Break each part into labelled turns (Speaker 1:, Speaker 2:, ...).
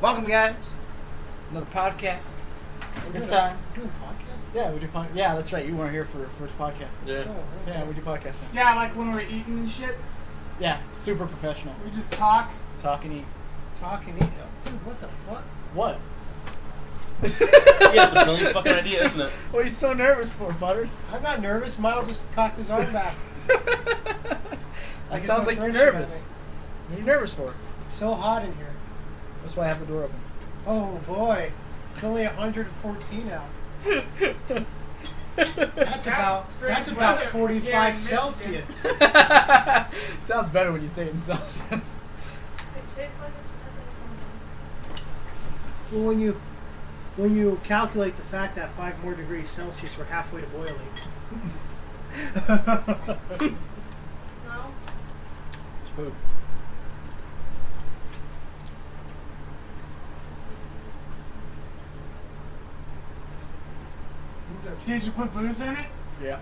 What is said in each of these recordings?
Speaker 1: Welcome, guys. Another podcast. This time.
Speaker 2: Doing podcasts?
Speaker 1: Yeah, we do podcast. Yeah, that's right. You weren't here for the first podcast.
Speaker 3: Yeah.
Speaker 2: Oh, okay.
Speaker 1: Yeah, we do podcast now.
Speaker 4: Yeah, like when we're eating and shit.
Speaker 1: Yeah, it's super professional.
Speaker 4: We just talk.
Speaker 1: Talk and eat.
Speaker 2: Talk and eat. Oh, dude, what the fuck?
Speaker 1: What?
Speaker 3: Yeah, it's a brilliant fucking idea, isn't it?
Speaker 1: What are you so nervous for, Butters?
Speaker 2: I'm not nervous. Miles just cocked his arm back.
Speaker 1: That sounds like you're nervous. What are you nervous for?
Speaker 2: It's so hot in here.
Speaker 1: That's why I have the door open.
Speaker 2: Oh boy. It's only 114 out. That's about
Speaker 4: strange weather
Speaker 2: 45
Speaker 4: here in
Speaker 2: Celsius.
Speaker 1: Sounds better when you say it in Celsius.
Speaker 5: It tastes like it's missing something.
Speaker 2: Well, when you calculate the fact that 5 more degrees Celsius, we're halfway to boiling.
Speaker 5: No?
Speaker 1: It's food.
Speaker 4: Did you put booze in it?
Speaker 1: Yeah.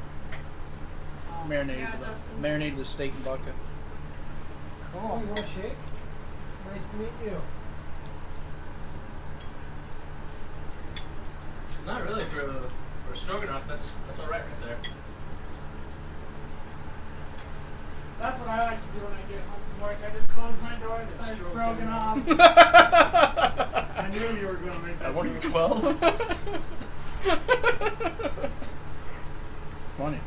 Speaker 1: Marinated
Speaker 5: Yeah,
Speaker 1: with
Speaker 5: that's-
Speaker 1: marinated with steak and vodka.
Speaker 2: Oh, you want a shake? Nice to meet you.
Speaker 3: Not really for stroganoff. That's all right there.
Speaker 4: That's what I like to do when I get home from work. I just close my door and start stroking off. I knew you were going to make that.
Speaker 3: At 112?
Speaker 1: It's funny.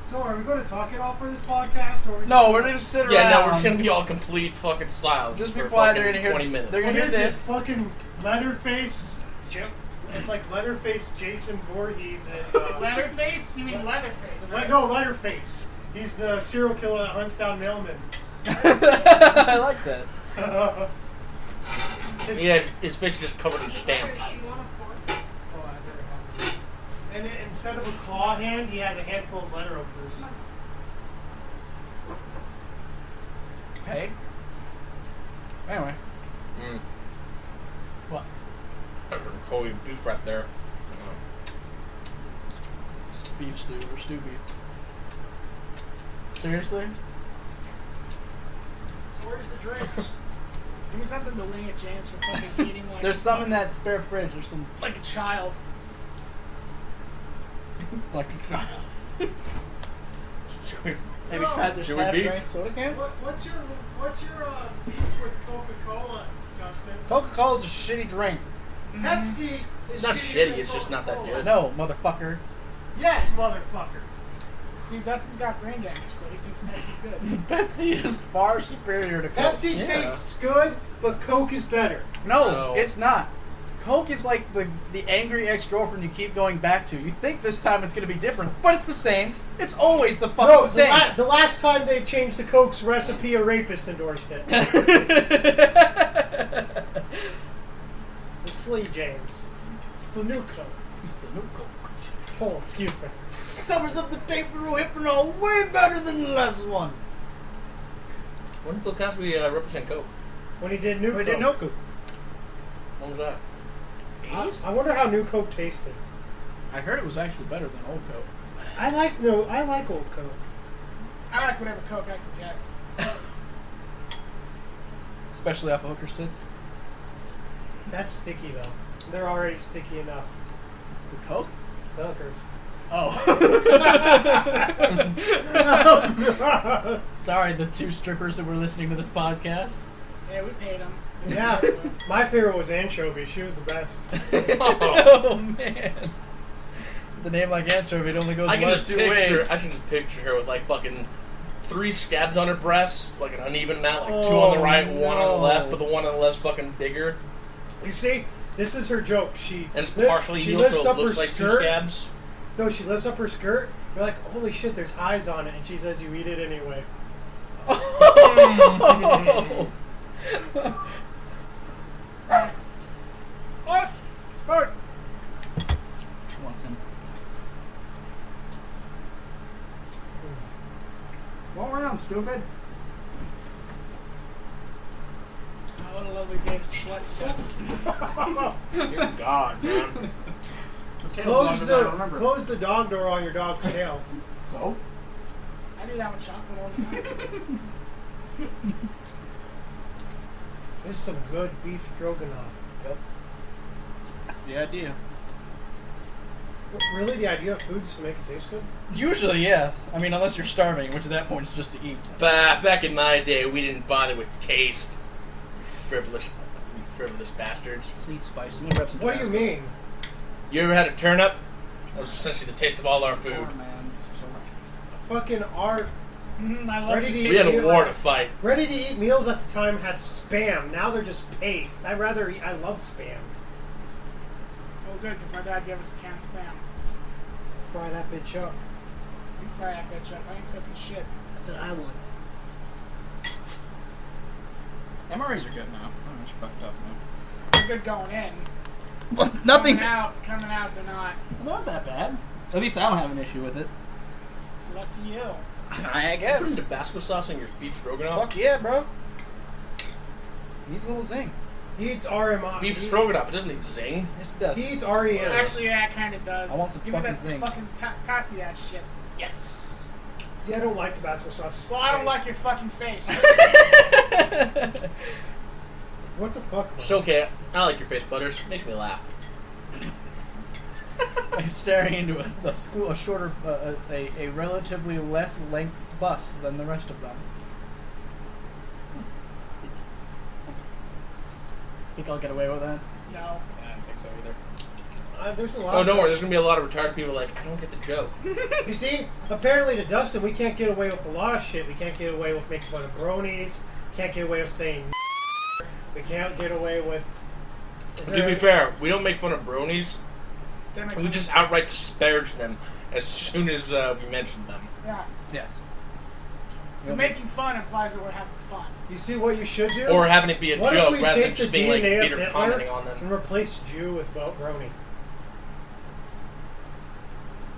Speaker 2: So, are we going to talk it all for this podcast, or are we
Speaker 1: No, we're gonna sit around.
Speaker 3: Yeah, no, we're just gonna be all complete fucking silence.
Speaker 1: Just be
Speaker 3: for
Speaker 1: quiet,
Speaker 3: fucking
Speaker 1: they're gonna hear-
Speaker 3: 20 minutes.
Speaker 1: they're
Speaker 2: What
Speaker 1: gonna
Speaker 2: is
Speaker 1: do
Speaker 2: this?
Speaker 1: this.
Speaker 2: Fucking Leatherface Jim? It's like Leatherface Jason Voorhees and
Speaker 4: Leatherface? You mean Leatherface? Right?
Speaker 2: No, Leatherface. He's the serial killer that hunts down mailmen.
Speaker 1: I like that.
Speaker 3: Yeah, his face is just covered in stamps.
Speaker 5: You want a fork?
Speaker 2: Oh, I better have it. And instead of a claw hand, he has a handful of letter openers.
Speaker 1: Hey. Anyway.
Speaker 3: Mm.
Speaker 1: What?
Speaker 3: Chloe beef right there.
Speaker 1: It's beef stew or stew beef. Seriously?
Speaker 2: So where's the drinks?
Speaker 4: Give me something to wing at James for fucking eating like
Speaker 1: There's some in that spare fridge. There's some
Speaker 4: like a child.
Speaker 1: like
Speaker 3: Maybe
Speaker 1: this
Speaker 3: chewy beef.
Speaker 1: drink soda can.
Speaker 2: What's your beef with Coca-Cola, Justin?
Speaker 1: Coca-Cola's a shitty drink.
Speaker 2: Pepsi is
Speaker 3: It's not
Speaker 2: shittier
Speaker 3: shitty,
Speaker 2: than
Speaker 3: it's just not that
Speaker 2: Coca-Cola.
Speaker 3: good.
Speaker 1: No, motherfucker.
Speaker 2: Yes, motherfucker.
Speaker 4: See, Dustin's got brain damage, so he thinks Pepsi's good.
Speaker 1: Pepsi is far superior to Coke.
Speaker 2: Pepsi
Speaker 1: Yeah.
Speaker 2: tastes good, but Coke is better.
Speaker 1: No,
Speaker 3: No.
Speaker 1: it's not. Coke is like the angry ex-girlfriend you keep going back to. You think this time it's going to be different, but it's the same. It's always the fucking
Speaker 2: No,
Speaker 1: same.
Speaker 2: the last time they changed the Coke's recipe, a rapist endorsed it. The Slee James. It's the new Coke.
Speaker 1: It's the new Coke.
Speaker 2: Oh, excuse me.
Speaker 1: Covers up the tape through Hypnol way better than the last one.
Speaker 3: When did Bill Cosby represent Coke?
Speaker 2: When he did new
Speaker 1: We
Speaker 2: Coke.
Speaker 1: did no Coke.
Speaker 3: When was that?
Speaker 2: I wonder how new Coke tasted.
Speaker 1: I heard it was actually better than old Coke.
Speaker 2: I like old Coke.
Speaker 4: I like whatever Coke I can get.
Speaker 1: Especially off of Hooker's tits.
Speaker 2: That's sticky though. They're already sticky enough.
Speaker 1: The Coke?
Speaker 2: The hookers.
Speaker 1: Oh. Sorry, the 2 strippers that were listening to this podcast.
Speaker 4: Yeah, we paid him.
Speaker 2: Yeah, my favorite was Anchovy. She was the best.
Speaker 1: Oh, man. The name like anchovy, it only goes
Speaker 3: I can
Speaker 1: one of
Speaker 3: just
Speaker 1: 2
Speaker 3: picture.
Speaker 1: ways.
Speaker 3: I can just picture her with like fucking 3 scabs on her breasts, like an uneven amount, like 2
Speaker 1: Oh,
Speaker 3: on the right, 1 on the
Speaker 1: no.
Speaker 3: left, but the one on the left's fucking bigger,
Speaker 2: You see, this is her joke. She
Speaker 3: and it's
Speaker 2: li-
Speaker 3: partially
Speaker 2: she
Speaker 3: healed,
Speaker 2: lifts
Speaker 3: so
Speaker 2: up
Speaker 3: it looks
Speaker 2: her
Speaker 3: like 2
Speaker 2: skirt.
Speaker 3: scabs.
Speaker 2: No, she lifts up her skirt. You're like, holy shit, there's highs on it, and she says you eat it anyway.
Speaker 4: What?
Speaker 1: Bert! Which one's him? Go around, stupid.
Speaker 4: Oh, what a lovely day to sweat together.
Speaker 3: Dear God, man.
Speaker 2: Close the dog door on your dog's tail.
Speaker 1: So?
Speaker 4: I do that with chocolate all the time.
Speaker 2: This is some good beef stroganoff.
Speaker 1: Yep. That's the idea.
Speaker 2: Really, the idea of food is to make it taste good?
Speaker 1: Usually, yeah. I mean, unless you're starving, which at that point is just to eat.
Speaker 3: Back in my day, we didn't bother with taste. You frivolous bastards.
Speaker 1: Let's eat spice. I'm gonna grab some
Speaker 2: What do you
Speaker 1: Tabasco.
Speaker 2: mean?
Speaker 3: You ever had a turnip? That was essentially the taste of all our food.
Speaker 1: Oh, man. So much.
Speaker 2: Fucking art.
Speaker 4: I love
Speaker 2: Ready
Speaker 4: the
Speaker 2: to
Speaker 4: taste
Speaker 3: We had
Speaker 2: eat
Speaker 3: a war to fight.
Speaker 2: Ready to eat meals at the time had Spam. Now they're just paste. I love Spam.
Speaker 4: Oh, good, because my dad gave us a can of Spam.
Speaker 2: Fry that bitch up.
Speaker 4: You fry that bitch up. I ain't cooking shit.
Speaker 2: I said I would.
Speaker 1: MREs are good now. Oh, it's fucked up now.
Speaker 4: They're good going in.
Speaker 1: Well, nothing's
Speaker 4: Coming out, they're not.
Speaker 1: not that bad. At least I don't have an issue with it.
Speaker 4: Lucky you.
Speaker 1: I
Speaker 3: Put
Speaker 1: guess.
Speaker 3: Tabasco sauce on your beef stroganoff.
Speaker 1: Fuck yeah, bro. Needs a little zing.
Speaker 2: He eats RMI.
Speaker 3: Beef stroganoff. It doesn't need zing.
Speaker 1: Yes, it does.
Speaker 2: He eats REM.
Speaker 4: Actually, yeah, it kind of does.
Speaker 1: I want some
Speaker 4: Give me
Speaker 1: fucking
Speaker 4: that
Speaker 1: zing.
Speaker 4: fucking pass me that shit. Yes.
Speaker 2: See, I don't like Tabasco sauce.
Speaker 4: Well, I don't like your fucking face.
Speaker 2: What the fuck?
Speaker 3: It's okay. I like your face, Butters. Makes me laugh.
Speaker 1: Like staring into a shorter, a relatively less length bus than the rest of them. Think I'll get away with that?
Speaker 4: No.
Speaker 1: I don't think so either.
Speaker 2: There's a lot.
Speaker 3: Oh,
Speaker 2: of
Speaker 3: don't
Speaker 2: stuff.
Speaker 3: worry. There's gonna be a lot of retarded people like, I don't get the joke.
Speaker 2: You see, apparently to Dustin, we can't get away with a lot of shit. We can't get away with making fun of bronies. Can't get away with saying. We can't get away with.
Speaker 3: To be fair, we don't make fun of bronies.
Speaker 4: Then
Speaker 3: We just outright disparage them as soon as we mention them.
Speaker 4: Yeah.
Speaker 1: Yes.
Speaker 4: The making fun implies that we're having fun.
Speaker 2: You see what you should do?
Speaker 3: Or having it be a
Speaker 2: What if
Speaker 3: joke
Speaker 2: we
Speaker 3: rather than
Speaker 2: take
Speaker 3: just
Speaker 2: the
Speaker 3: being like
Speaker 2: DNA of
Speaker 3: Peter
Speaker 2: Hitler
Speaker 3: commenting on
Speaker 2: and
Speaker 3: them.
Speaker 2: replace Jew with brony?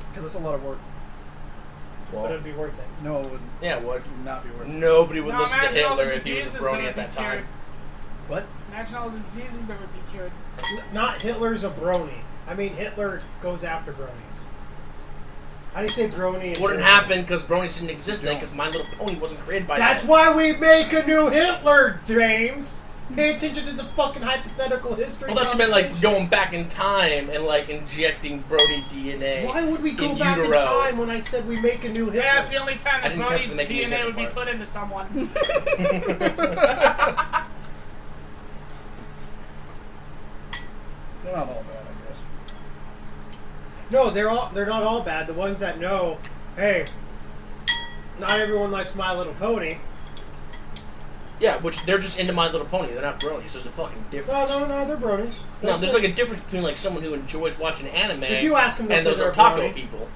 Speaker 1: Because that's a lot of work.
Speaker 2: But
Speaker 3: Well,
Speaker 2: it'd be worth it.
Speaker 1: No, it would
Speaker 3: yeah, what?
Speaker 1: not be worth it.
Speaker 3: Nobody would
Speaker 4: No,
Speaker 3: listen to
Speaker 4: imagine all the
Speaker 3: Hitler if he was a
Speaker 4: diseases
Speaker 3: brony
Speaker 4: that
Speaker 3: at that
Speaker 4: would be
Speaker 3: time.
Speaker 4: cured.
Speaker 1: What?
Speaker 4: Imagine all the diseases that would be cured.
Speaker 2: Not Hitler's a brony. I mean, Hitler goes after bronies. How do you say brony?
Speaker 3: It wouldn't happen because bronies didn't exist then because My Little Pony wasn't created by
Speaker 2: That's
Speaker 3: them.
Speaker 2: why we make a new Hitler, James. Pay attention to the fucking hypothetical history.
Speaker 3: Well, that's meant like
Speaker 2: conversation.
Speaker 3: going back in time and like injecting Brody DNA.
Speaker 2: Why would we go
Speaker 3: in
Speaker 2: back in
Speaker 3: utero.
Speaker 2: time when I said we make a new Hitler?
Speaker 4: Yeah, it's the only time
Speaker 3: I
Speaker 4: that
Speaker 3: didn't
Speaker 4: Brody
Speaker 3: catch the making
Speaker 4: DNA
Speaker 3: me
Speaker 4: would be
Speaker 3: part.
Speaker 4: put into someone.
Speaker 1: They're not all bad, I guess.
Speaker 2: No, they're not all bad. The ones that know, hey, not everyone likes My Little Pony.
Speaker 3: Yeah, which they're just into My Little Pony. They're not bronies. There's a fucking difference.
Speaker 2: No, they're bronies.
Speaker 3: No, there's like a difference between like someone who enjoys watching anime
Speaker 2: If you ask them, they'll
Speaker 3: and
Speaker 2: say
Speaker 3: those
Speaker 2: they're a
Speaker 3: otaku
Speaker 2: brony.
Speaker 3: people.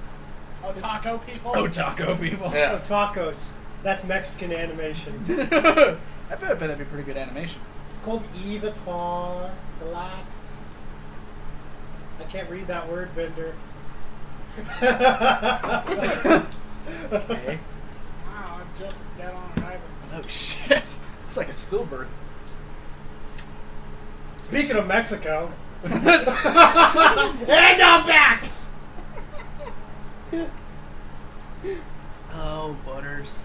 Speaker 4: Oh, taco people?
Speaker 1: Oh, taco people.
Speaker 2: Oh,
Speaker 3: Yeah.
Speaker 2: tacos. That's Mexican animation.
Speaker 1: I bet that'd be pretty good animation.
Speaker 2: It's called Evatar. The last. I can't read that word, Bender.
Speaker 1: Okay.
Speaker 4: Wow, that joke is dead on arrival.
Speaker 1: Oh shit! It's like a stillbirth.
Speaker 2: Speaking of Mexico. And I'm back!
Speaker 1: Oh, Butters.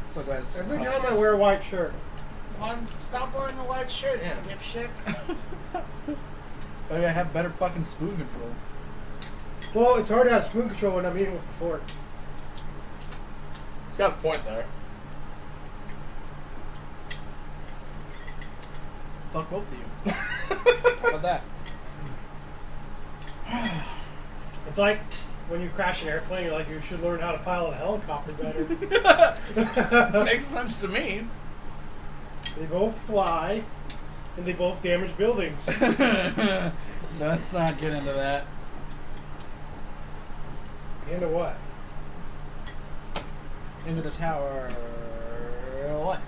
Speaker 1: So glad it's
Speaker 2: Every time I wear a white shirt.
Speaker 4: Stop wearing the white shirt,
Speaker 3: Yeah.
Speaker 4: you dipshit.
Speaker 1: I gotta have better fucking spoon control.
Speaker 2: Well, it's hard to have spoon control when I'm eating with a fork.
Speaker 3: It's got a point there.
Speaker 1: Fuck both of you. How about that?
Speaker 2: It's like when you crash an airplane, you're like, you should learn how to pilot a helicopter better.
Speaker 1: Makes sense to me.
Speaker 2: They both fly, and they both damage buildings.
Speaker 1: Let's not get into that.
Speaker 2: Into what?
Speaker 1: Into the tower. What?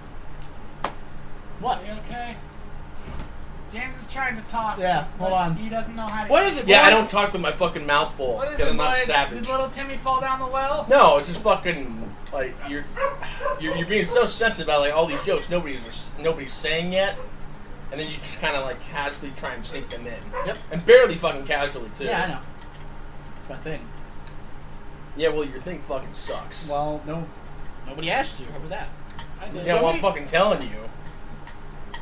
Speaker 1: What?
Speaker 4: Are you okay? James is trying to talk.
Speaker 1: Yeah, hold
Speaker 4: but
Speaker 1: on.
Speaker 4: He doesn't know how to.
Speaker 1: What is it?
Speaker 3: Yeah,
Speaker 1: boy?
Speaker 3: I don't talk with my fucking mouth full
Speaker 4: What is
Speaker 3: because
Speaker 4: it,
Speaker 3: I'm not
Speaker 4: boy?
Speaker 3: a savage.
Speaker 4: Did little Timmy fall down the well?
Speaker 3: No, it's just fucking like you're being so sensitive about like all these jokes nobody's saying yet, and then you just kind of like casually try and sneak them in.
Speaker 1: Yep.
Speaker 3: And barely fucking casually too.
Speaker 1: Yeah, I know. It's my thing.
Speaker 3: Yeah, well, your thing fucking sucks.
Speaker 1: Well, no. Nobody asked you. How about that?
Speaker 4: I did.
Speaker 3: yeah, well, I'm fucking telling you.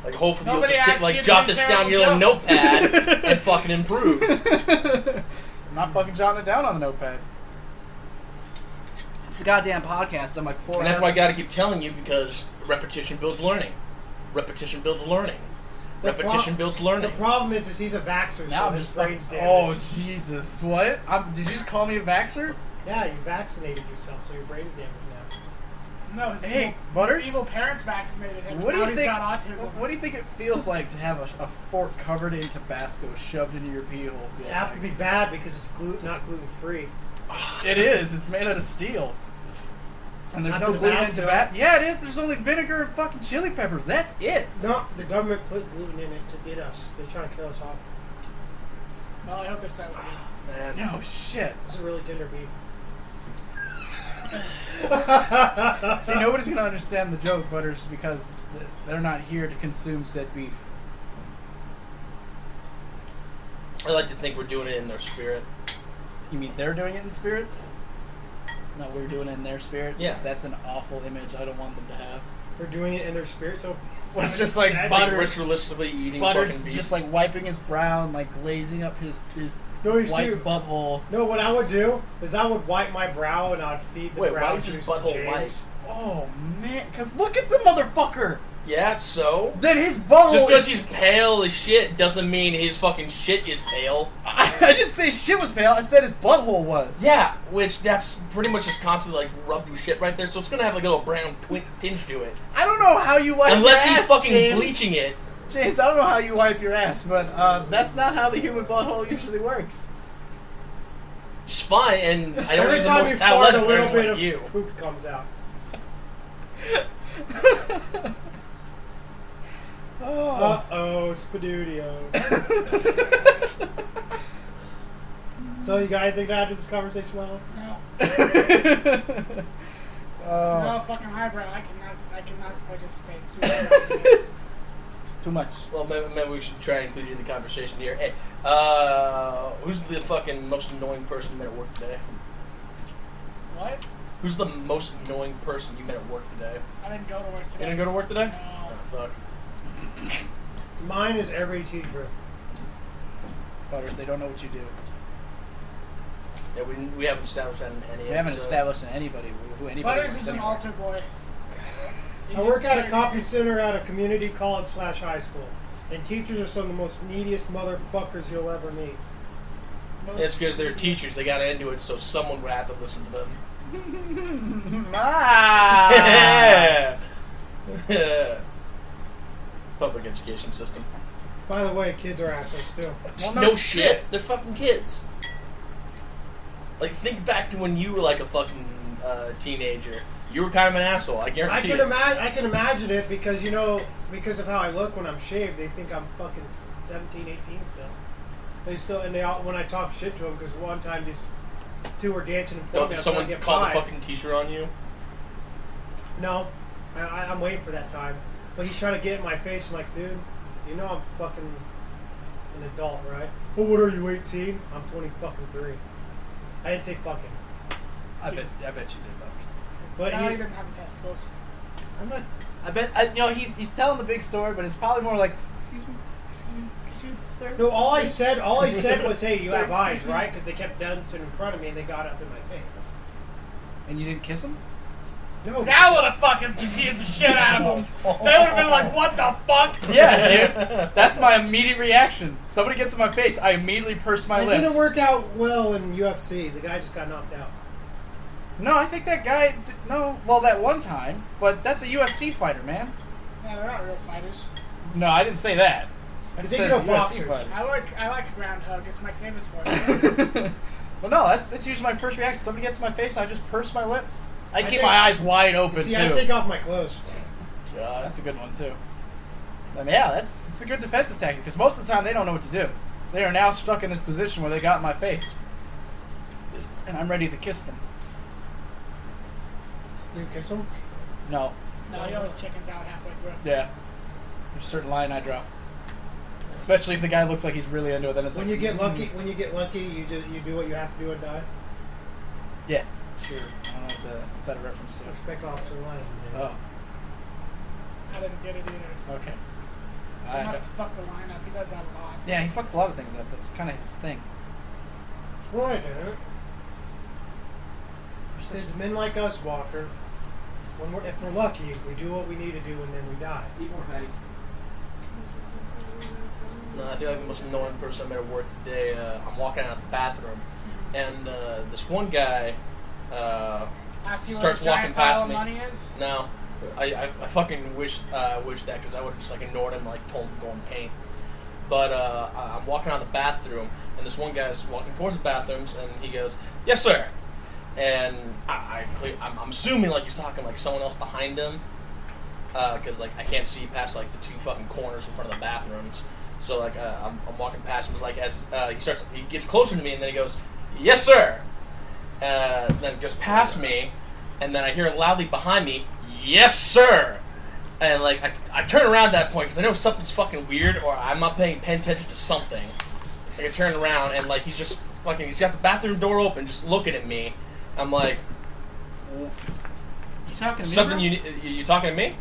Speaker 3: Like, hopefully
Speaker 4: Nobody
Speaker 3: you'll just
Speaker 4: asked you to
Speaker 3: jot
Speaker 4: do
Speaker 3: this down in your little
Speaker 4: terrible jokes.
Speaker 3: notepad and fucking improve.
Speaker 1: I'm not fucking jotting it down on the notepad. It's a goddamn podcast on my forehead.
Speaker 3: And that's why I gotta keep telling you, because repetition builds learning. Repetition builds learning. Repetition builds learning.
Speaker 2: The problem is he's a vaxxer,
Speaker 1: Now
Speaker 2: so
Speaker 1: I'm
Speaker 2: his
Speaker 1: just
Speaker 2: brain's
Speaker 1: fucking.
Speaker 2: damaged.
Speaker 1: Oh Jesus! What? Did you just call me a vaxxer?
Speaker 2: Yeah, you vaccinated yourself, so your brain's damaged now.
Speaker 4: No, his
Speaker 1: Hey,
Speaker 4: evil,
Speaker 1: Butters?
Speaker 4: his evil parents vaccinated him.
Speaker 1: What do
Speaker 4: Now
Speaker 1: you
Speaker 4: he's
Speaker 1: think?
Speaker 4: got autism.
Speaker 1: What do you think it feels like to have a fork covered in Tabasco shoved into your pee hole?
Speaker 2: It have to be bad because it's not gluten free.
Speaker 1: It is. It's made out of steel. And there's
Speaker 2: Not
Speaker 1: no gluten in
Speaker 2: Tabasco.
Speaker 1: Tabasco. Yeah, it is. There's only vinegar and fucking chili peppers. That's it.
Speaker 2: No, the government put gluten in it to get us. They're trying to kill us off.
Speaker 4: Well, I hope they start with you.
Speaker 3: Man.
Speaker 1: No shit.
Speaker 2: This is really tender beef.
Speaker 1: See, nobody's gonna understand the joke, Butters, because they're not here to consume said beef.
Speaker 3: I like to think we're doing it in their spirit.
Speaker 1: You mean they're doing it in spirit? No, we're doing it in their spirit.
Speaker 3: Yeah.
Speaker 1: Because that's an awful image I don't want them to have.
Speaker 2: They're doing it in their spirit, so
Speaker 1: It's just like
Speaker 2: Sad.
Speaker 3: Like
Speaker 1: Butters.
Speaker 3: ritualistically eating
Speaker 1: Butters
Speaker 3: fucking beef.
Speaker 1: just like wiping his brow and like glazing up his
Speaker 2: No, you see,
Speaker 1: white butthole.
Speaker 2: no. What I would do is I would wipe my brow and I'd feed the
Speaker 3: Wait,
Speaker 2: brow
Speaker 3: why is his
Speaker 2: juice to
Speaker 3: butthole
Speaker 2: James.
Speaker 3: white?
Speaker 1: Oh man, because look at the motherfucker.
Speaker 3: Yeah, so?
Speaker 1: Then his butthole.
Speaker 3: Just because
Speaker 1: is-
Speaker 3: he's pale as shit doesn't mean his fucking shit is pale.
Speaker 1: I didn't say shit was pale. I said his butthole was.
Speaker 3: Yeah, which that's pretty much just constantly like rubbed with shit right there, so it's gonna have like a little brown tinge to it.
Speaker 1: I don't know how you wipe
Speaker 3: Unless
Speaker 1: your
Speaker 3: he's
Speaker 1: ass,
Speaker 3: fucking
Speaker 1: James.
Speaker 3: bleaching it.
Speaker 1: James, I don't know how you wipe your ass, but that's not how the human butthole usually works.
Speaker 3: Just fine, and I don't
Speaker 2: Every
Speaker 3: use the
Speaker 2: time
Speaker 3: most
Speaker 2: you fart,
Speaker 3: talented
Speaker 2: a little
Speaker 3: person
Speaker 2: bit
Speaker 3: like
Speaker 2: of
Speaker 3: you.
Speaker 2: poop comes out.
Speaker 1: Oh.
Speaker 2: Uh-oh, Spadudio. So you got anything to add to this conversation, Well?
Speaker 4: No,
Speaker 1: Oh.
Speaker 4: no fucking highbrow. I cannot participate. It's too
Speaker 1: Too much.
Speaker 3: Well, maybe we should try and include you in the conversation here. Hey, who's the fucking most annoying person you met at work today?
Speaker 4: What?
Speaker 3: Who's the most annoying person you met at work today?
Speaker 4: I didn't go to work
Speaker 3: You
Speaker 4: today.
Speaker 3: didn't go to work today?
Speaker 4: No.
Speaker 3: Oh, fuck.
Speaker 2: Mine is every teacher.
Speaker 1: Butters, they don't know what you do.
Speaker 3: Yeah, we haven't established that in any
Speaker 1: We haven't
Speaker 3: episode.
Speaker 1: established in anybody who anybody
Speaker 4: Butters
Speaker 1: works
Speaker 4: is an
Speaker 1: anywhere.
Speaker 4: altar boy.
Speaker 2: I work at a copy center at a community college / high school. And teachers are some of the most neediest motherfuckers you'll ever meet.
Speaker 3: It's because they're teachers. They got into it, so someone would have to listen to them.
Speaker 1: Ah!
Speaker 3: Public education system.
Speaker 2: By the way, kids are assholes too.
Speaker 1: Well,
Speaker 3: no
Speaker 1: no
Speaker 3: shit. They're fucking kids. Like, think back to when you were like a fucking teenager. You were kind of an asshole. I guarantee it.
Speaker 2: I can imagine it because, you know, because of how I look when I'm shaved, they think I'm fucking 17, 18 still. And they all, when I talk shit to them, because one time these two were dancing in front of
Speaker 3: Don't
Speaker 2: me, I was
Speaker 3: someone
Speaker 2: trying to get
Speaker 3: call the
Speaker 2: by.
Speaker 3: fucking teacher on you?
Speaker 2: No, I'm waiting for that time. But he's trying to get in my face. I'm like, dude, you know I'm fucking an adult, right? Oh, what are you, 18? I'm 20 fucking 3. I didn't say fucking.
Speaker 1: I bet you did, Butters.
Speaker 2: But
Speaker 4: No,
Speaker 2: he,
Speaker 4: he didn't have testicles.
Speaker 1: I'm not. I bet. You know, he's telling the big story, but it's probably more like, excuse me, could you, sir?
Speaker 2: no, all I said was, hey, you
Speaker 1: Sir,
Speaker 2: have eyes,
Speaker 1: excuse me?
Speaker 2: right? Because they kept dancing in front of me and they got up in my face.
Speaker 1: And you didn't kiss him?
Speaker 2: No.
Speaker 4: That would have fucking confused the shit out of them. They would have been like, what the fuck?
Speaker 1: Yeah, dude. That's my immediate reaction. Somebody gets in my face, I immediately purse my
Speaker 2: It
Speaker 1: lips.
Speaker 2: didn't work out well in UFC. The guy just got knocked out.
Speaker 1: No, I think that guy. No, well, that one time, but that's a UFC fighter, man.
Speaker 4: Yeah, they're not real fighters.
Speaker 1: No, I didn't say that. I just
Speaker 2: think
Speaker 1: said
Speaker 2: they're
Speaker 1: it's a UFC
Speaker 2: boxers.
Speaker 1: fighter.
Speaker 4: I like a ground hug. It's my favorite sport.
Speaker 1: Well, no, that's usually my first reaction. Somebody gets in my face, I just purse my lips. I keep
Speaker 2: think-
Speaker 1: my eyes wide open
Speaker 2: See,
Speaker 1: too.
Speaker 2: I take off my clothes.
Speaker 3: God.
Speaker 1: That's a good one too. I mean, yeah, it's a good defensive tactic because most of the time they don't know what to do. They are now stuck in this position where they got in my face, and I'm ready to kiss them.
Speaker 2: You kiss him?
Speaker 1: No,
Speaker 4: No, he always chickens out halfway through.
Speaker 1: yeah, there's a certain line I draw. Especially if the guy looks like he's really into it, then it's
Speaker 2: When
Speaker 1: like
Speaker 2: you get lucky, you do what you have to do and die.
Speaker 1: Yeah, sure. I don't know what's that a reference to?
Speaker 2: Respect Officer Lyon.
Speaker 1: Oh,
Speaker 4: I didn't get it either.
Speaker 1: okay.
Speaker 4: He must have fucked the lineup. He does that a lot.
Speaker 1: Yeah, he fucks a lot of things up. That's kind of his thing.
Speaker 2: Why, dude? It's men like us, Walker. If we're lucky, we do what we need to do and then we die.
Speaker 6: Eat more fatties.
Speaker 3: No, I feel like the most annoying person I met at work today. I'm walking out of the bathroom, and this one guy
Speaker 4: Ask you
Speaker 3: starts
Speaker 4: what a
Speaker 3: walking
Speaker 4: giant pile
Speaker 3: past
Speaker 4: of
Speaker 3: me.
Speaker 4: money is?
Speaker 3: No, I fucking wish that because I would have just like ignored him, like told him to go and paint. But I'm walking out of the bathroom, and this one guy's walking towards the bathrooms, and he goes, "Yes, sir." And I'm assuming like he's talking like someone else behind him, because like I can't see past like the two fucking corners in front of the bathrooms. So like I'm walking past him, it's like as he gets closer to me, and then he goes, "Yes, sir." Then goes past me, and then I hear loudly behind me, "Yes, sir." And like I turn around at that point because I know something's fucking weird, or I'm not paying attention to something. Like I turn around and like he's got the bathroom door open, just looking at me. I'm like,
Speaker 1: You talking to me?
Speaker 3: something
Speaker 1: bro?
Speaker 3: you talking to me?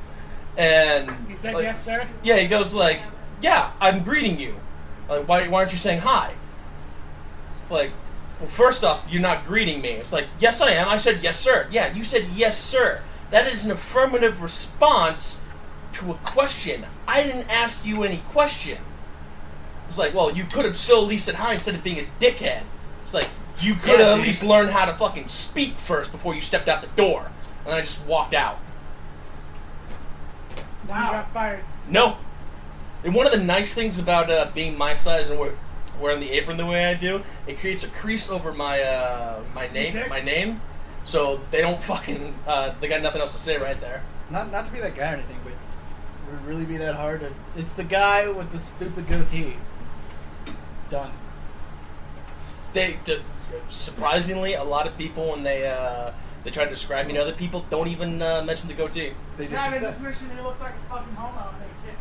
Speaker 3: And
Speaker 4: He said,
Speaker 3: like,
Speaker 4: yes, sir.
Speaker 3: yeah, he goes like, "Yeah, I'm greeting you. Like, why aren't you saying hi?" It's like, well, first off, you're not greeting me. It's like, yes, I am. I said, yes, sir. Yeah, you said, yes, sir. That is an affirmative response to a question. I didn't ask you any question. It's like, well, you could have still at least said hi instead of being a dickhead. It's like, you could have at least learned how to fucking speak first before you stepped out the door. And I just walked out.
Speaker 4: Wow. You got fired.
Speaker 3: No. And one of the nice things about being my size and wearing the apron the way I do, it creates a crease over my name, so they don't fucking they got nothing else to say right there.
Speaker 1: Not to be that guy or anything, but would it really be that hard? It's the guy with the stupid goatee. Done.
Speaker 3: Surprisingly, a lot of people when they try to describe me to other people don't even mention the goatee.
Speaker 1: They
Speaker 4: Just mentioned he looks like a fucking homo.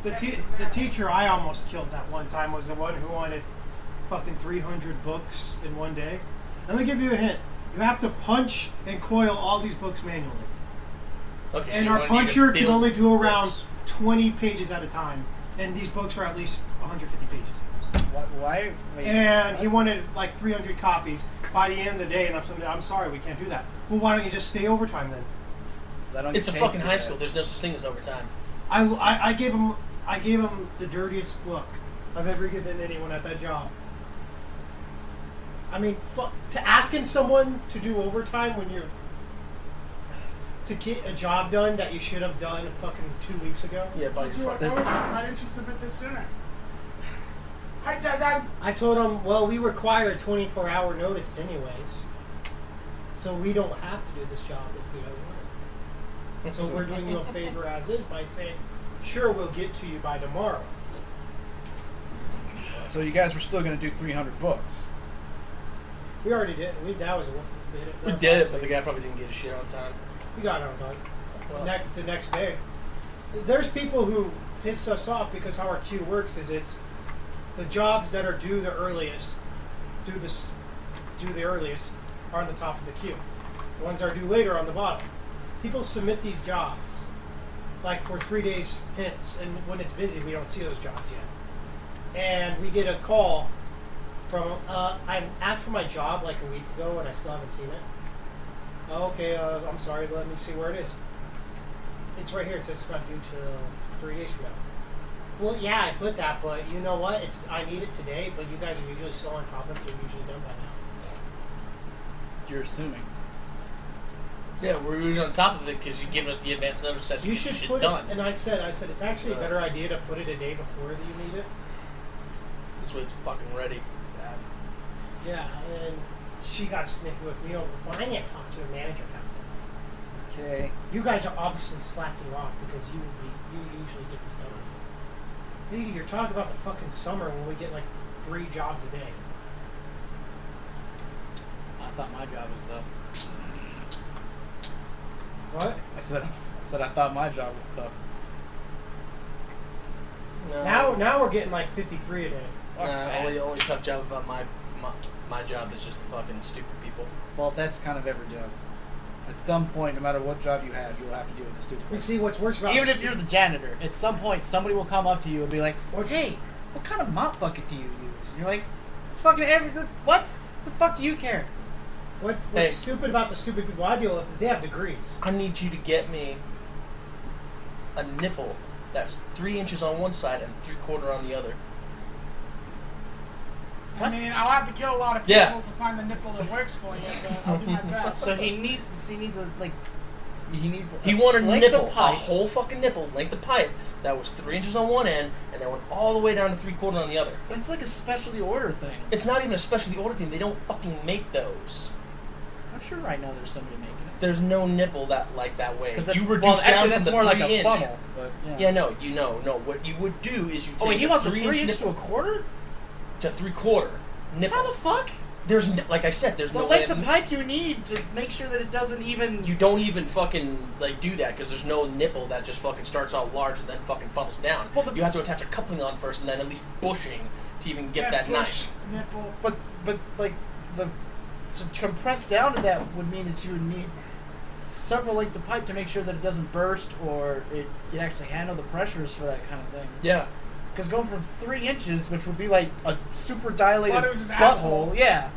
Speaker 2: The teacher I almost killed that one time was the one who wanted fucking 300 books in one day. Let me give you a hint. You have to punch and coil all these books manually.
Speaker 3: Okay,
Speaker 2: And
Speaker 3: so
Speaker 2: our puncher can only do around
Speaker 3: books.
Speaker 2: 20 pages at a time. And these books are at least 150 pages.
Speaker 1: Why? Wait,
Speaker 2: And he wanted like 300 copies by the end of the day. And I'm sorry, we can't do that. Well, why don't you just stay overtime then?
Speaker 1: 'Cause I don't
Speaker 3: It's a
Speaker 1: get paid
Speaker 3: fucking
Speaker 1: for
Speaker 3: high
Speaker 1: that.
Speaker 3: school. There's no such thing as overtime.
Speaker 2: I gave him the dirtiest look I've ever given anyone at that job. I mean, to asking someone to do overtime when you're to get a job done that you should have done fucking 2 weeks ago.
Speaker 3: Yeah, but
Speaker 4: Why didn't you submit this sooner? Hi, Jazan.
Speaker 2: I told him, well, we require a 24-hour notice anyways, so we don't have to do this job if we don't want it. So we're doing you a favor as is by saying, sure, we'll get to you by tomorrow.
Speaker 1: So you guys were still going to do 300 books.
Speaker 2: We already did. We did
Speaker 3: it, but the guy probably didn't get his shit on time.
Speaker 2: We got it on time.
Speaker 3: Well,
Speaker 2: The next day. There's people who piss us off because how our queue works is it's the jobs that are due the earliest are on the top of the queue. The ones that are due later are on the bottom. People submit these jobs like for 3 days hence, and when it's busy, we don't see those jobs yet. And we get a call from I asked for my job like a week ago, and I still haven't seen it. Oh, okay, I'm sorry. Let me see where it is. It's right here. It says it's not due till 3 days from now. Well, yeah, I put that, but you know what? I need it today, but you guys are usually still on top of it. You're usually done by now.
Speaker 1: You're assuming.
Speaker 3: yeah, we're usually on top of it because you give us the advance notice that
Speaker 2: You should
Speaker 3: shit
Speaker 2: put
Speaker 3: done.
Speaker 2: it, and I said it's actually a better idea to put it a day before you need it.
Speaker 3: This way it's fucking ready.
Speaker 2: Yeah, and she got snippy with me over, well, I need to talk to your manager about this.
Speaker 1: Okay.
Speaker 2: You guys are obviously slacking off because you usually get this done. Lady, you're talking about the fucking summer when we get like 3 jobs a day.
Speaker 1: I thought my job was tough.
Speaker 2: What?
Speaker 1: I said I thought my job was tough.
Speaker 3: No.
Speaker 2: Now we're getting like 53 a day.
Speaker 3: Only tough job about my job is just the fucking stupid people.
Speaker 1: Well, that's kind of every job. At some point, no matter what job you have, you will have to deal with the stupid.
Speaker 2: And see what's worse about
Speaker 1: Even
Speaker 2: the
Speaker 1: if you're the janitor, at some point somebody will come up to you and be like, "Hey, what kind of mop bucket do you use?" And you're like, "Fucking what? The fuck do you care?"
Speaker 2: What's
Speaker 3: Hey.
Speaker 2: stupid about the stupid people I deal with is they have degrees.
Speaker 3: I need you to get me a nipple that's 3 inches on one side and 3/4 on the other.
Speaker 4: I mean, I'll have to kill a lot of people
Speaker 3: Yeah.
Speaker 4: to find the nipple that works for you, but I'll do my best.
Speaker 1: So he needs a like. He needs.
Speaker 3: He wanted a
Speaker 1: length
Speaker 3: nipple,
Speaker 1: of
Speaker 3: a
Speaker 1: pipe.
Speaker 3: whole fucking nipple, length of pipe, that was 3 inches on one end and then went all the way down to 3/4 on the other.
Speaker 1: That's like a specialty order thing.
Speaker 3: It's not even a specialty order thing. They don't fucking make those.
Speaker 1: I'm sure right now there's somebody making it.
Speaker 3: There's no nipple that way.
Speaker 1: Because that's
Speaker 3: You reduce down
Speaker 1: actually
Speaker 3: from
Speaker 1: that's
Speaker 3: the
Speaker 1: more like
Speaker 3: 3
Speaker 1: a
Speaker 3: inch.
Speaker 1: funnel. But
Speaker 3: Yeah, no. What you would do is you take
Speaker 1: Oh wait, he
Speaker 3: a
Speaker 1: wants a
Speaker 3: 3
Speaker 1: 3 inch
Speaker 3: nipple
Speaker 1: to a quarter?
Speaker 3: to 3/4 nipple.
Speaker 1: How the fuck?
Speaker 3: There's like I said, there's
Speaker 1: The
Speaker 3: no way.
Speaker 1: length of pipe you need to make sure that it doesn't even.
Speaker 3: You don't even fucking like do that because there's no nipple that just fucking starts out large and then fucking funnels down.
Speaker 1: Well,
Speaker 3: you have to attach a coupling on first and then at least bushing to even get that
Speaker 4: push
Speaker 3: nice.
Speaker 4: nipple.
Speaker 1: But like the to compress down to that would mean that you would need several lengths of pipe to make sure that it doesn't burst or it can actually handle the pressures for that kind of thing.
Speaker 3: Yeah.
Speaker 1: Because going from 3 inches, which would be like a super dilated
Speaker 4: Thought it was his
Speaker 1: butthole,
Speaker 4: asshole.
Speaker 1: yeah.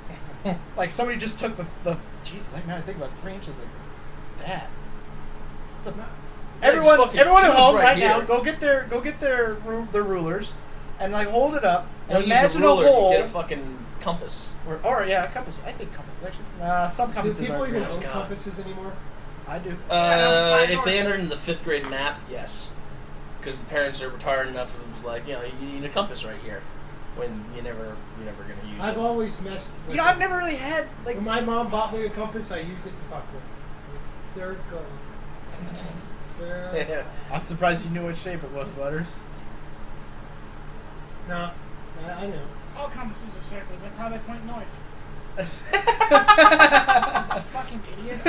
Speaker 1: Like somebody just took the jeez, like now I think about 3 inches like that. It's a, everyone
Speaker 3: fucking
Speaker 1: at
Speaker 3: choose
Speaker 1: home
Speaker 3: right
Speaker 1: right
Speaker 3: here.
Speaker 1: now, go get their rulers and like hold it up
Speaker 3: You don't
Speaker 1: and
Speaker 3: use
Speaker 1: imagine
Speaker 3: a ruler,
Speaker 1: a hole
Speaker 3: you get a fucking compass.
Speaker 1: or yeah, a compass. I think compasses actually. Some
Speaker 2: Do
Speaker 1: compasses
Speaker 2: people
Speaker 1: are
Speaker 2: even
Speaker 1: correct.
Speaker 2: own
Speaker 3: God.
Speaker 2: compasses anymore?
Speaker 1: I do.
Speaker 3: If they entered into 5th grade math, yes. Because the parents are retired enough and it was like, you need a compass right here. When you're never gonna use
Speaker 2: I've
Speaker 3: it.
Speaker 2: always messed with
Speaker 1: I've never really had like
Speaker 2: when my mom bought me a compass, I used it to fuck with. Third goal. Third.
Speaker 1: I'm surprised you knew what shape it was, Butters.
Speaker 2: No, I know.
Speaker 4: All compasses are circles. That's how they point north. Fucking idiots.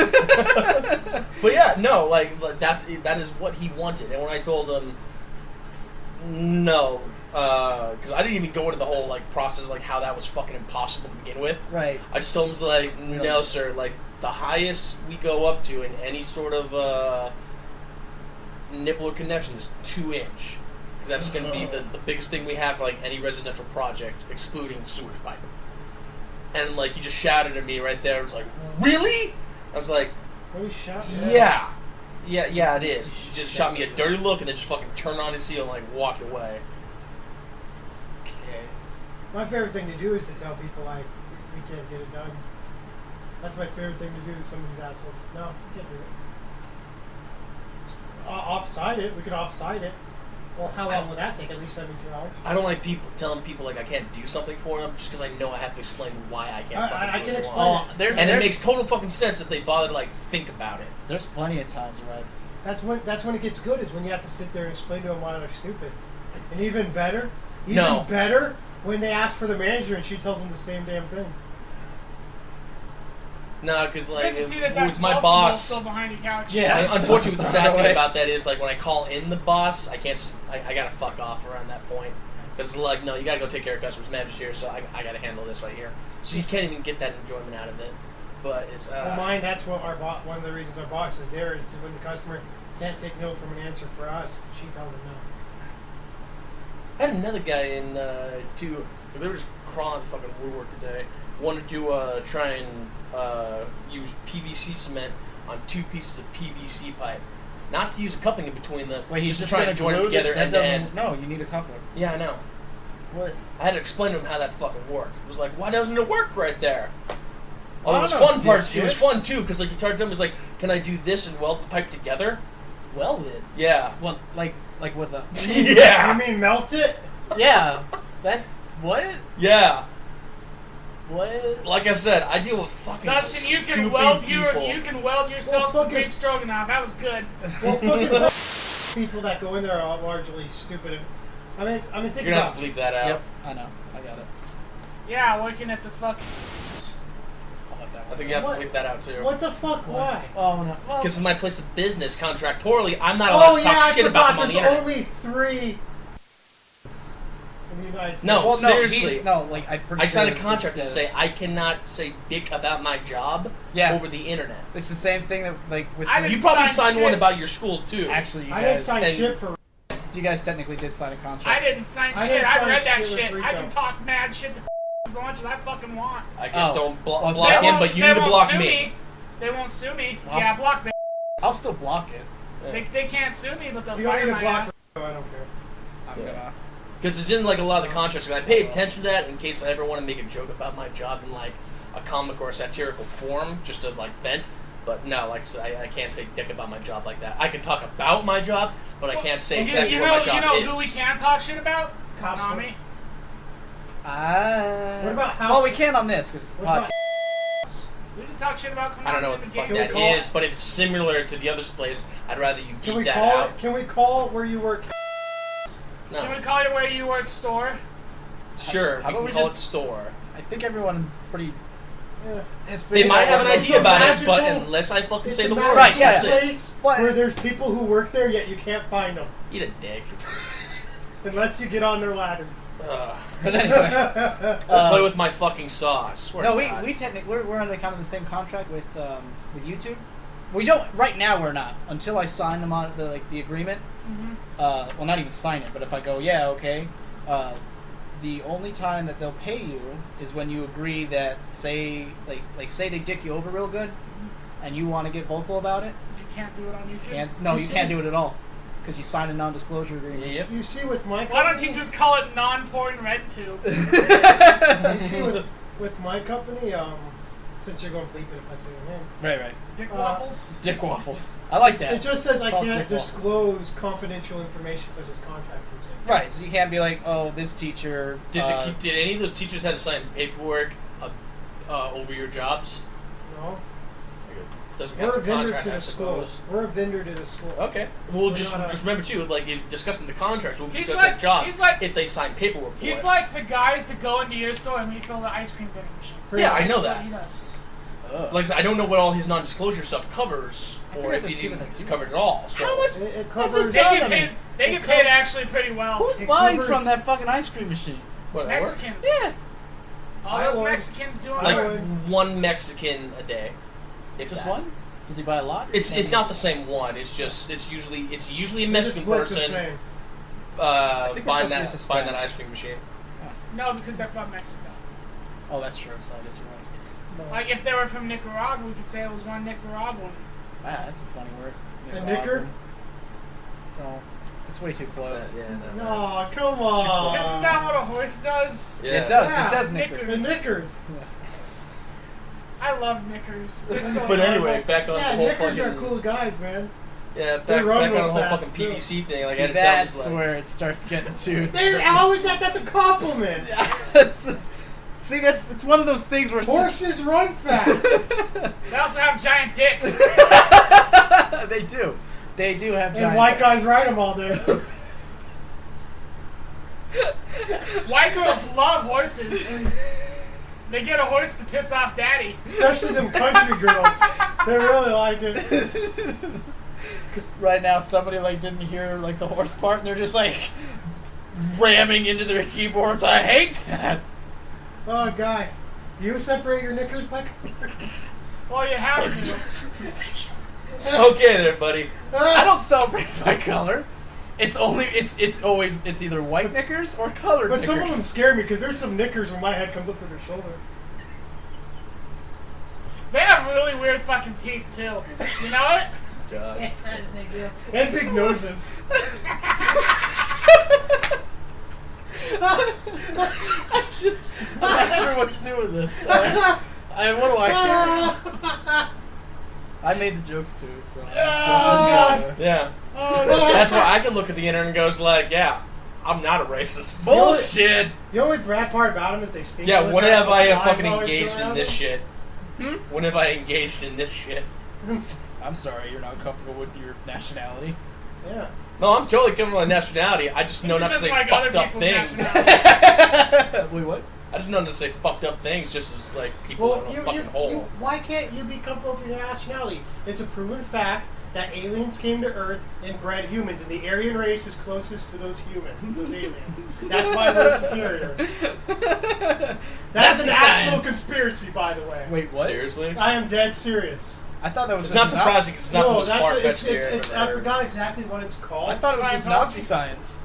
Speaker 3: But yeah, no, like that is what he wanted. And when I told him no, because I didn't even go into the whole like process, like how that was fucking impossible to begin with.
Speaker 1: Right.
Speaker 3: I just told him like, no, sir. Like the highest we go up to in any sort of nipple or connection is 2 inch, because that's going to be the biggest thing we have for like any residential project, excluding sewage pipe. And like he just shouted at me right there. I was like, really? I was like,
Speaker 2: Really shot?
Speaker 3: yeah, it is. He just shot me a dirty look and then just fucking turned on his heel and like walked away.
Speaker 1: Okay.
Speaker 2: My favorite thing to do is to tell people like we can't get it done. That's my favorite thing to do to some of these assholes. No, we can't do it. Offside it. We could offside it. Well, how long would that take? At least 72 hours.
Speaker 3: I don't like telling people like I can't do something for them just because I know I have to explain why I can't.
Speaker 2: I
Speaker 3: fucking do
Speaker 2: can
Speaker 3: it to
Speaker 2: explain
Speaker 3: them.
Speaker 2: it.
Speaker 3: And it makes total fucking sense if they bother to like think about it.
Speaker 1: There's plenty of times where I've
Speaker 2: That's when it gets good, is when you have to sit there and explain to them why they're stupid. And even better, when they ask for the manager and she tells them the same damn thing.
Speaker 3: No, because
Speaker 4: It's
Speaker 3: like
Speaker 4: good to see
Speaker 3: with
Speaker 4: that
Speaker 3: my
Speaker 4: salsa bowl's
Speaker 3: boss.
Speaker 4: still behind your couch.
Speaker 3: Yeah, unfortunately, the sad
Speaker 1: Right.
Speaker 3: thing about that is like when I call in the boss, I can't. I gotta fuck off around that point because it's like, no, you gotta go take care of customers. Manager's here, so I gotta handle this right here. So you can't even get that enjoyment out of it. But it's
Speaker 2: Well, mine, that's what one of the reasons our boss is there is when the customer can't take no from an answer for us, she tells them no.
Speaker 3: I had another guy in too, because they were just crawling fucking woodwork today. Wanted to try and use PVC cement on 2 pieces of PVC pipe. Not to use a coupling in between them.
Speaker 1: wait, he's
Speaker 3: just
Speaker 1: just
Speaker 3: to try
Speaker 1: gonna
Speaker 3: and join
Speaker 1: glue
Speaker 3: it together
Speaker 1: that
Speaker 3: end to
Speaker 1: doesn't.
Speaker 3: end.
Speaker 1: No, you need a coupler.
Speaker 3: Yeah, I know.
Speaker 1: What?
Speaker 3: I had to explain to him how that fucking worked. It was like, why doesn't it work right there?
Speaker 1: I
Speaker 3: Oh,
Speaker 1: don't
Speaker 3: it was
Speaker 1: know,
Speaker 3: fun part. It was
Speaker 1: dipshit.
Speaker 3: fun too, because like he talked to him, was like, can I do this and weld the pipe together?
Speaker 1: Welded.
Speaker 3: Yeah.
Speaker 1: Well, like with a.
Speaker 3: Yeah.
Speaker 2: You mean melt it?
Speaker 1: Yeah. That what?
Speaker 3: Yeah.
Speaker 1: What?
Speaker 3: Like I said, I deal with fucking
Speaker 4: Dustin, you can
Speaker 3: stupid
Speaker 4: weld
Speaker 3: people.
Speaker 4: yourself some
Speaker 2: fucking-
Speaker 4: beef stroganoff. That was good.
Speaker 2: Well, fucking people that go in there are largely stupid. I mean, think
Speaker 3: You're gonna
Speaker 2: about
Speaker 3: have to bleep that out.
Speaker 1: Yep. I know. I got it.
Speaker 4: Yeah, working at the fucking.
Speaker 3: I think you have
Speaker 2: What?
Speaker 3: to bleep that out too.
Speaker 2: what the fuck? Why?
Speaker 1: Oh no. Well,
Speaker 3: Because it's my place of business. Contractually, I'm not allowed to talk
Speaker 2: I
Speaker 3: shit about them
Speaker 2: forgot.
Speaker 3: on the
Speaker 2: There's
Speaker 3: internet.
Speaker 2: only 3. in the United States.
Speaker 3: No,
Speaker 1: Well,
Speaker 3: seriously.
Speaker 1: like I'm pretty
Speaker 3: I
Speaker 1: sure
Speaker 3: signed a
Speaker 1: it
Speaker 3: contract that
Speaker 1: says-
Speaker 3: say I cannot say dick about my job
Speaker 1: Yeah.
Speaker 3: over the internet.
Speaker 1: It's the same thing that like with.
Speaker 4: I
Speaker 1: the-
Speaker 3: You
Speaker 4: didn't
Speaker 3: probably
Speaker 4: sign
Speaker 3: signed
Speaker 4: shit.
Speaker 3: one about your school too.
Speaker 1: Actually, you
Speaker 2: I didn't
Speaker 1: guys,
Speaker 2: sign
Speaker 3: and-
Speaker 2: shit for.
Speaker 1: you guys technically did sign a contract.
Speaker 4: I didn't sign
Speaker 2: I
Speaker 4: shit.
Speaker 2: didn't
Speaker 4: I
Speaker 2: sign
Speaker 4: read that
Speaker 2: shit with
Speaker 4: shit. I
Speaker 2: Rico.
Speaker 4: can talk mad shit to as much as I fucking want.
Speaker 3: I guess
Speaker 1: Oh.
Speaker 3: don't
Speaker 1: Well,
Speaker 3: block
Speaker 1: they
Speaker 3: him, but you
Speaker 4: they
Speaker 3: need to
Speaker 4: won't
Speaker 3: block
Speaker 4: sue
Speaker 3: me.
Speaker 4: They won't sue me.
Speaker 1: I'll
Speaker 4: Yeah,
Speaker 1: s-
Speaker 4: block me.
Speaker 1: I'll still block it.
Speaker 4: They can't sue me, but they'll
Speaker 2: You don't
Speaker 4: fire
Speaker 2: need
Speaker 4: my
Speaker 2: to block.
Speaker 4: ass.
Speaker 2: Rico, I don't care.
Speaker 1: I'm
Speaker 3: Yeah.
Speaker 1: gonna.
Speaker 3: Because it's in like a lot of the contracts, and I pay attention to that in case I ever want to make a joke about my job in like a comic or a satirical form, just to like vent. But no, like I said, I can't say dick about my job like that. I can talk about my job, but I can't say exactly
Speaker 4: you
Speaker 3: what
Speaker 4: know,
Speaker 3: my job
Speaker 4: you know
Speaker 3: is.
Speaker 4: who we can talk shit about?
Speaker 2: Costco.
Speaker 4: Tommy.
Speaker 2: What about house?
Speaker 1: Well, we can on this because
Speaker 2: What about
Speaker 4: We can talk shit about Konami.
Speaker 3: I don't know what
Speaker 4: in
Speaker 3: the
Speaker 4: the
Speaker 3: fuck
Speaker 4: game.
Speaker 2: Can we
Speaker 3: that
Speaker 2: call
Speaker 3: is, but if it's similar to the other place, I'd rather you
Speaker 2: Can
Speaker 3: keep
Speaker 2: we
Speaker 3: that
Speaker 2: call
Speaker 3: out.
Speaker 2: it? Can we call where you work?
Speaker 3: No,
Speaker 4: Can we call it where you work store?
Speaker 3: sure,
Speaker 1: How
Speaker 3: we
Speaker 1: about
Speaker 3: can
Speaker 1: we
Speaker 3: call
Speaker 1: just-
Speaker 3: it store.
Speaker 1: I think everyone's pretty.
Speaker 2: Yeah.
Speaker 1: Has
Speaker 3: They might have an
Speaker 2: it's
Speaker 3: idea
Speaker 2: a
Speaker 3: about it, but
Speaker 2: magical-
Speaker 3: unless I fucking
Speaker 2: It's
Speaker 3: say
Speaker 2: a
Speaker 3: the word,
Speaker 1: Right, yeah,
Speaker 3: that's
Speaker 2: magical
Speaker 3: it.
Speaker 2: place
Speaker 1: What?
Speaker 2: where there's people who work there, yet you can't find them
Speaker 3: Eat a dick.
Speaker 2: unless you get on their ladders.
Speaker 1: But anyway,
Speaker 3: Or play with my fucking sauce. Swear
Speaker 1: no,
Speaker 3: to God.
Speaker 1: we technically we're under kind of the same contract with YouTube. We don't right now. We're not until I sign them on the agreement.
Speaker 4: Mm-hmm.
Speaker 1: Well, not even sign it, but if I go, yeah, okay. The only time that they'll pay you is when you agree that say say they dick you over real good, and you want to get vocal about it.
Speaker 4: You can't do it on YouTube.
Speaker 1: You can't do it at all because you signed a non-disclosure agreement.
Speaker 3: Yep.
Speaker 2: You see with my company,
Speaker 4: Why don't you just call it non-porn red tube?
Speaker 2: you see with my company, since you're going to bleep it if I say your name,
Speaker 1: Right.
Speaker 4: Dick waffles?
Speaker 1: Dick waffles. I like that.
Speaker 2: it just says I
Speaker 1: Called
Speaker 2: can't
Speaker 1: dick waffles.
Speaker 2: disclose confidential information such as contracts and shit.
Speaker 1: Right, so you can't be like, oh, this teacher.
Speaker 3: Did any of those teachers have to sign paperwork over your jobs?
Speaker 2: No,
Speaker 3: Doesn't
Speaker 2: we're a
Speaker 3: count as a
Speaker 2: vendor
Speaker 3: contract,
Speaker 2: to
Speaker 3: I
Speaker 2: the school.
Speaker 3: suppose.
Speaker 2: We're a vendor to the school.
Speaker 3: Okay. Well,
Speaker 2: We're
Speaker 3: just
Speaker 2: not a-
Speaker 3: just remember too, like if discussing the contracts, we'll be
Speaker 4: He's
Speaker 3: discussing
Speaker 4: like-
Speaker 3: jobs
Speaker 4: he's like-
Speaker 3: if they sign paperwork for
Speaker 4: He's
Speaker 3: it.
Speaker 4: like the guys that go into your store and refill the ice cream vending machines.
Speaker 3: Yeah, I know
Speaker 4: That's what
Speaker 3: that.
Speaker 4: he does.
Speaker 3: Like I said, I don't know what all his non-disclosure stuff covers,
Speaker 1: I
Speaker 3: or
Speaker 1: forget
Speaker 3: if
Speaker 1: there's
Speaker 3: he
Speaker 1: people
Speaker 3: even
Speaker 1: that
Speaker 3: it's
Speaker 1: do
Speaker 3: covered at all. So.
Speaker 1: How much?
Speaker 2: It
Speaker 1: That's
Speaker 2: covers.
Speaker 1: just
Speaker 4: They
Speaker 1: dumb.
Speaker 4: get paid. They
Speaker 2: It
Speaker 4: get
Speaker 2: covers-
Speaker 4: paid actually pretty well.
Speaker 1: Who's
Speaker 2: It
Speaker 1: buying
Speaker 2: covers-
Speaker 1: from that fucking ice cream machine?
Speaker 3: What,
Speaker 4: Mexicans.
Speaker 1: Yeah.
Speaker 4: All
Speaker 2: I
Speaker 4: those
Speaker 2: would.
Speaker 4: Mexicans doing
Speaker 2: I
Speaker 3: Like
Speaker 4: work.
Speaker 2: would.
Speaker 3: one Mexican a day. If
Speaker 1: Just
Speaker 3: that.
Speaker 1: one? Does he buy a lot?
Speaker 3: It's not the same one. It's just it's usually a
Speaker 2: They just
Speaker 3: Mexican
Speaker 2: look the
Speaker 3: person
Speaker 2: same.
Speaker 1: think we're
Speaker 3: buying
Speaker 1: supposed to use
Speaker 3: buying
Speaker 1: Hispanic.
Speaker 3: that ice cream machine.
Speaker 4: No, because they're from Mexico.
Speaker 1: Oh, that's true. So I guess you're right.
Speaker 4: Like if they were from Nicaragua, we could say it was one Nicaraguan.
Speaker 1: Ah, that's a funny word.
Speaker 2: A knicker?
Speaker 1: No, it's way too close.
Speaker 2: No, come on.
Speaker 4: Isn't that what a horse does?
Speaker 3: Yeah.
Speaker 1: It does.
Speaker 2: Yeah.
Speaker 1: It does knicker.
Speaker 2: The knickers.
Speaker 4: I love knickers. They're so
Speaker 3: But anyway,
Speaker 4: adorable.
Speaker 3: back on
Speaker 2: Yeah,
Speaker 3: the whole
Speaker 2: knickers
Speaker 3: fucking
Speaker 2: are cool guys, man.
Speaker 3: yeah,
Speaker 2: They
Speaker 3: back
Speaker 2: run
Speaker 3: on
Speaker 2: real
Speaker 3: the whole
Speaker 2: fast,
Speaker 3: fucking
Speaker 2: too.
Speaker 3: PVC thing. Like
Speaker 1: See,
Speaker 3: I had to
Speaker 1: that's
Speaker 3: tell him,
Speaker 1: where it starts getting to.
Speaker 2: They're always that's a compliment.
Speaker 1: See, it's one of those things where it's
Speaker 2: Horses run fast.
Speaker 4: They also have giant dicks.
Speaker 1: just, they do. They do have giant.
Speaker 2: And white guys ride them all day.
Speaker 4: White girls love horses. They get a horse to piss off daddy.
Speaker 2: Especially them country girls. They really like it.
Speaker 1: Right now, somebody didn't hear the horse part, and they're just ramming into their keyboards. I hate that.
Speaker 2: Oh, guy. Do you separate your knickers by color?
Speaker 4: Well, you have to.
Speaker 3: okay there, buddy.
Speaker 1: I don't celebrate by color. It's always either white knickers or colored
Speaker 2: But
Speaker 1: knickers.
Speaker 2: some of them scare me because there's some knickers where my head comes up to their shoulder.
Speaker 4: They have really weird fucking teeth too. You know it?
Speaker 3: God.
Speaker 2: And big noses.
Speaker 1: I'm not sure what to do with this. What do I care? I made the jokes too, so.
Speaker 2: God.
Speaker 3: Yeah.
Speaker 4: Oh,
Speaker 3: That's why I can look at the internet and goes yeah, I'm not a racist.
Speaker 1: Bullshit.
Speaker 2: The only bad part about them is they stink.
Speaker 3: Yeah,
Speaker 2: really
Speaker 3: when
Speaker 2: bad,
Speaker 3: have
Speaker 2: so
Speaker 3: I
Speaker 2: the eyes
Speaker 3: fucking
Speaker 2: always
Speaker 3: engaged
Speaker 2: go
Speaker 3: in
Speaker 2: out.
Speaker 3: this shit? When have I engaged in this shit?
Speaker 1: I'm sorry, you're not comfortable with your nationality.
Speaker 2: Yeah.
Speaker 3: No, I'm totally coming with my nationality. I just know
Speaker 4: He
Speaker 3: not to
Speaker 4: just
Speaker 3: say
Speaker 4: doesn't like
Speaker 3: fucked
Speaker 4: other
Speaker 3: up
Speaker 4: people's
Speaker 3: things.
Speaker 4: nationalities.
Speaker 1: Wait, what?
Speaker 3: I just know not to say fucked up things just as people
Speaker 2: Well,
Speaker 3: in a fucking hole.
Speaker 2: why can't you be comfortable with your nationality? It's a proven fact that aliens came to Earth and bred humans, and the Aryan race is closest to those humans, those aliens. That's why we're superior. That's an actual
Speaker 1: science.
Speaker 2: conspiracy, by the way.
Speaker 1: Wait, what?
Speaker 3: Seriously?
Speaker 2: I am dead serious.
Speaker 1: I thought that was
Speaker 3: It's
Speaker 1: just
Speaker 3: not surprising because it's not the most far-fetched theory I've ever
Speaker 2: I
Speaker 3: heard.
Speaker 2: forgot exactly what it's called.
Speaker 1: I thought it was just
Speaker 4: Scientology.
Speaker 1: Nazi science.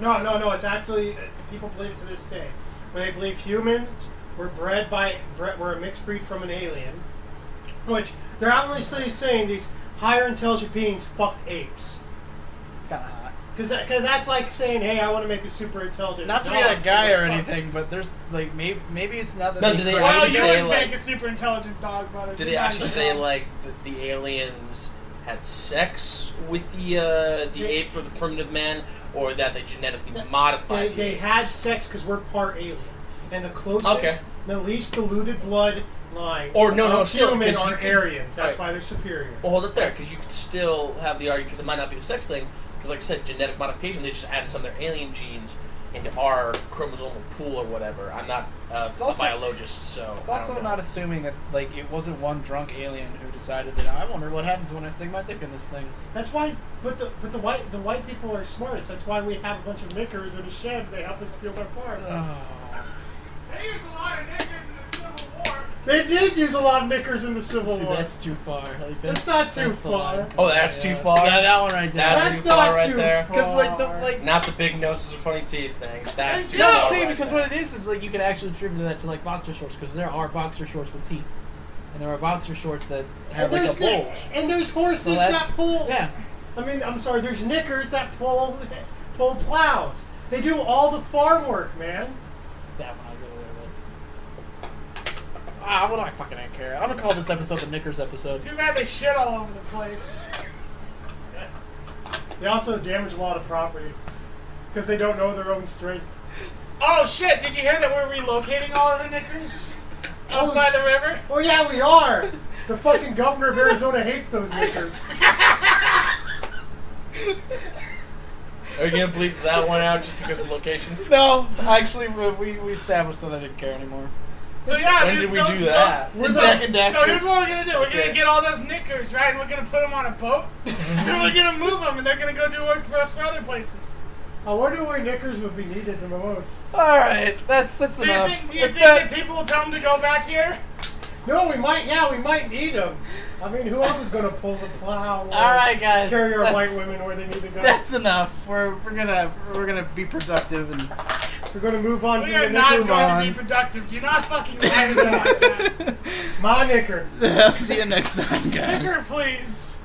Speaker 2: No, it's actually, people believe it to this day. Where they believe humans were were a mixed breed from an alien, which they're obviously saying these higher intelligent beings fucked apes.
Speaker 1: It's kind of hot.
Speaker 2: Because that's like saying, hey, I want to make a super intelligent
Speaker 1: Not to be
Speaker 2: dog,
Speaker 1: that guy
Speaker 2: so
Speaker 1: or
Speaker 2: fuck
Speaker 1: anything, but there's like maybe it's not that.
Speaker 3: No,
Speaker 1: they
Speaker 3: do they
Speaker 1: created-
Speaker 4: Well,
Speaker 3: actually
Speaker 4: you
Speaker 3: say,
Speaker 4: would
Speaker 3: like-
Speaker 4: make a super intelligent dog, but
Speaker 3: Did they actually say like the aliens had sex with the apes or the primitive man, or that they genetically modified?
Speaker 2: They had sex because we're part alien, and the closest,
Speaker 3: Okay.
Speaker 2: the least diluted blood line
Speaker 3: Or no,
Speaker 2: of
Speaker 3: still,
Speaker 2: human
Speaker 3: 'cause you
Speaker 2: are
Speaker 3: could-
Speaker 2: Aryans. That's
Speaker 3: right.
Speaker 2: why they're superior.
Speaker 3: Well, hold it there, because you could still have the argument, because it might not be the sex thing, because like I said, genetic modification, they just added some of their alien genes into our chromosomal pool or whatever. I'm not a
Speaker 1: also-
Speaker 3: biologist, so
Speaker 1: It's
Speaker 3: I
Speaker 1: also
Speaker 3: don't know.
Speaker 1: not assuming that like it wasn't one drunk alien who decided that I wonder what happens when I stick my dick in this thing.
Speaker 2: That's why, but the white people are smartest. That's why we have a bunch of knickers in a shed. They help us feel our part.
Speaker 1: Oh.
Speaker 4: They used a lot of niggers in the Civil War.
Speaker 2: They did use a lot of knickers in the Civil
Speaker 1: See,
Speaker 2: War.
Speaker 1: that's too far. Like,
Speaker 2: That's not too
Speaker 1: the
Speaker 2: far.
Speaker 1: line.
Speaker 3: Oh, that's too far?
Speaker 1: Yeah, that one right there.
Speaker 3: That's
Speaker 2: That's
Speaker 3: too far
Speaker 2: not
Speaker 3: right
Speaker 2: too
Speaker 3: there.
Speaker 2: far.
Speaker 1: Because like don't like.
Speaker 3: Not the big noses or funny teeth thing. That's too
Speaker 1: No,
Speaker 3: far
Speaker 1: see,
Speaker 3: right
Speaker 1: because
Speaker 3: there.
Speaker 1: what it is like you can actually attribute that to like boxer shorts because there are boxer shorts with teeth, and there are boxer shorts that have like a bulge.
Speaker 2: And there's horses
Speaker 1: So that's-
Speaker 2: that pull.
Speaker 1: Yeah.
Speaker 2: I mean, I'm sorry. There's knickers that pull plows. They do all the farm work, man.
Speaker 1: It's that one I go there with. What do I fucking care? I'm gonna call this episode the Knickers episode.
Speaker 4: Too bad they shit all over the place.
Speaker 2: They also damage a lot of property because they don't know their own strength.
Speaker 4: Oh shit! Did you hear that we're relocating all of the knickers up
Speaker 2: Oh,
Speaker 4: by
Speaker 2: sh-
Speaker 4: the river?
Speaker 2: Oh yeah, we are. The fucking governor of Arizona hates those knickers.
Speaker 3: Are you gonna bleep that one out just because of location?
Speaker 1: No, actually, we established that I didn't care anymore.
Speaker 4: So yeah,
Speaker 3: When
Speaker 4: dude,
Speaker 3: did we
Speaker 4: those-
Speaker 3: do that?
Speaker 1: We're
Speaker 4: So,
Speaker 1: back in
Speaker 4: so
Speaker 1: Daxter.
Speaker 4: here's what we're gonna do. We're
Speaker 3: Okay.
Speaker 4: gonna get all those knickers, right? And we're gonna put them on a boat. And we're gonna move them, and they're gonna go do work for us for other places.
Speaker 2: I wonder where knickers would be needed the most.
Speaker 1: All right, that's
Speaker 4: Do you
Speaker 1: enough.
Speaker 4: think, do you
Speaker 1: It's
Speaker 4: think
Speaker 1: that-
Speaker 4: that people will tell them to go back here?
Speaker 2: No, we might. Yeah, we might need them. I mean, who else is gonna pull the plow? Or
Speaker 1: All right, guys.
Speaker 2: carry our
Speaker 1: that's-
Speaker 2: white women where they need to go.
Speaker 1: That's enough. We're gonna be productive and
Speaker 2: We're gonna move on
Speaker 4: We
Speaker 2: to
Speaker 4: are
Speaker 2: the
Speaker 4: not
Speaker 2: knicker.
Speaker 4: going to
Speaker 1: on.
Speaker 4: be productive. Do not fucking lie to me like that.
Speaker 2: My knicker.
Speaker 1: I'll see you next time, guys.
Speaker 4: Knicker, please.